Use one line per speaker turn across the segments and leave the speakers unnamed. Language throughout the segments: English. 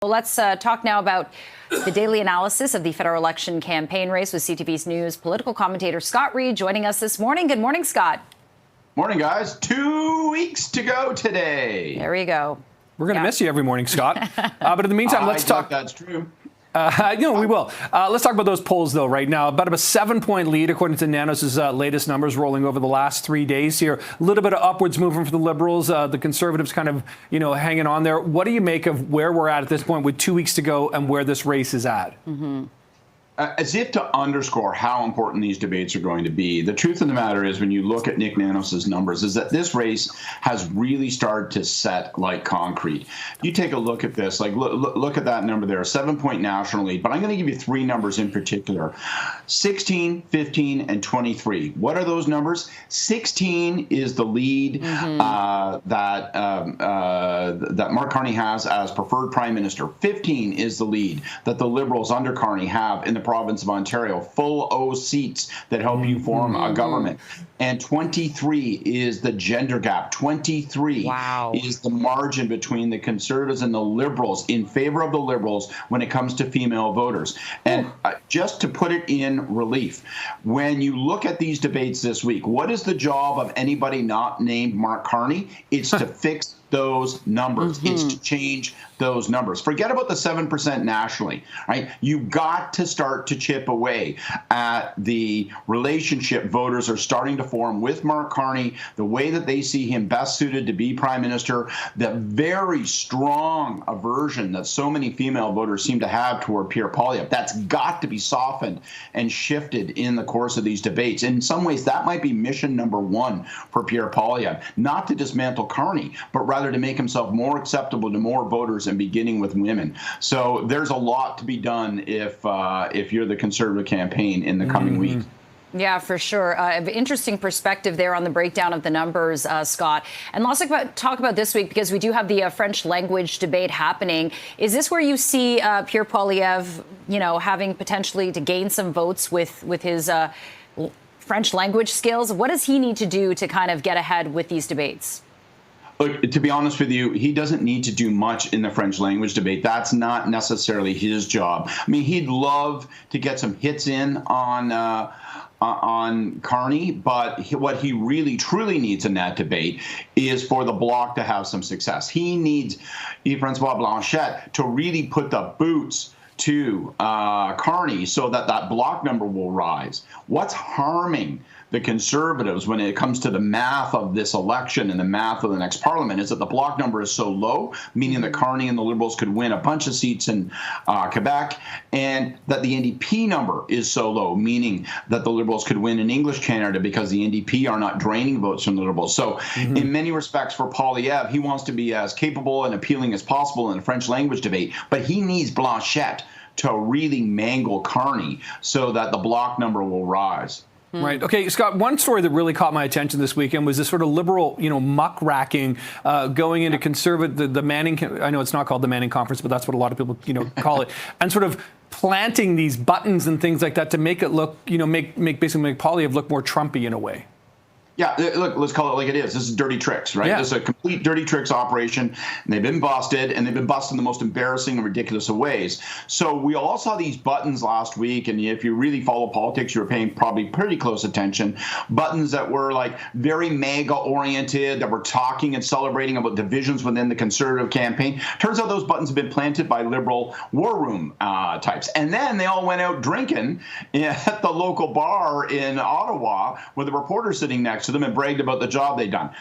Well, let's talk now about the daily analysis of the federal election campaign race with CTV's news political commentator Scott Reid joining us this morning. Good morning, Scott.
Morning, guys. 2 weeks to go today.
There we go.
We're going to miss you every morning, Scott. But in the meantime, let's talk.
That's true.
We will. Let's talk about those polls, though, right now. About a 7-point lead, according to Nanos' latest numbers, rolling over the last 3 days here. A little bit of upwards movement for the Liberals. The Conservatives kind of, hanging on there. What do you make of where we're at this point with 2 weeks to go and where this race is at?
Mm-hmm.
As if to underscore how important these debates are going to be, the truth of the matter is when you look at Nick Nanos' numbers is that this race has really started to set like concrete. You take a look at this, like look at that number there, a 7-point national lead, but I'm going to give you 3 numbers in particular, 16, 15, and 23. What are those numbers? 16 is the lead that Mark Carney has as preferred prime minister. 15 is the lead that the Liberals under Carney have in the province of Ontario, full O seats that help you form a government. And 23 is the gender gap. 23 is the margin between the Conservatives and the Liberals in favor of the Liberals when it comes to female voters. And just to put it in relief, when you look at these debates this week, what is the job of anybody not named Mark Carney? It's to fix those numbers. It's to change those numbers. Forget about the 7% nationally, right? You've got to start to chip away at the relationship voters are starting to form with Mark Carney, the way that they see him best suited to be prime minister, the very strong aversion that so many female voters seem to have toward Pierre Poilievre. That's got to be softened and shifted in the course of these debates. In some ways, that might be mission number 1 for Pierre Poilievre, not to dismantle Carney, but rather to make himself more acceptable to more voters and beginning with women. So there's a lot to be done if you're the Conservative campaign in the coming week.
Yeah, for sure. Interesting perspective there on the breakdown of the numbers, Scott. And let's talk about this week, because we do have the French language debate happening. Is this where you see Pierre Poilievre, having potentially to gain some votes with his French language skills? What does he need to do to kind of get ahead with these debates?
Look, to be honest with you, he doesn't need to do much in the French language debate. That's not necessarily his job. I mean, he'd love to get some hits in on Carney, but what he really, truly needs in that debate is for the Bloc to have some success. He needs Yves-François Blanchet to really put the boots to Carney so that that Bloc number will rise. What's harming the Conservatives when it comes to the math of this election and the math of the next parliament is that the Bloc number is so low, meaning that Carney and the Liberals could win a bunch of seats in Quebec, and that the NDP number is so low, meaning that the Liberals could win in English Canada because the NDP are not draining votes from the Liberals. So in many respects for Poilievre, he wants to be as capable and appealing as possible in the French language debate, but he needs Blanchet to really mangle Carney so that the Bloc number will rise.
Right. Okay, Scott, one story that really caught my attention this weekend was this sort of Liberal, muckraking going into Conservative, the Manning, I know it's not called the Manning Conference, but that's what a lot of people, call it, and sort of planting these buttons and things like that to make it look, basically make Poilievre look more Trumpy in a way.
Yeah, look, let's call it like it is. This is dirty tricks, right?
Yeah.
This is a complete dirty tricks operation, and they've been busted, and they've been busted in the most embarrassing and ridiculous of ways. So we all saw these buttons last week, and if you really follow politics, you were paying probably pretty close attention. Buttons that were like very MAGA-oriented, that were talking and celebrating about divisions within the Conservative campaign. Turns out those buttons have been planted by Liberal war room types. And then they all went out drinking at the local bar in Ottawa with a reporter sitting next to them and bragged about the job they'd done.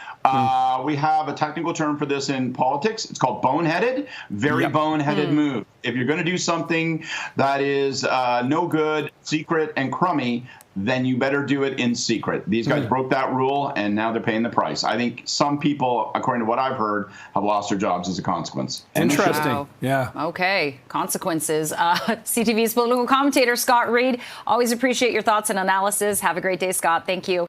We have a technical term for this in politics. It's called boneheaded. Very boneheaded move. If you're going to do something that is no good, secret, and crummy, then you better do it in secret. These guys broke that rule, and now they're paying the price. I think some people, according to what I've heard, have lost their jobs as a consequence.
Interesting.
Wow.
Yeah.
Okay. Consequences. CTV's political commentator, Scott Reid. Always appreciate your thoughts and analysis. Have a great day, Scott. Thank you.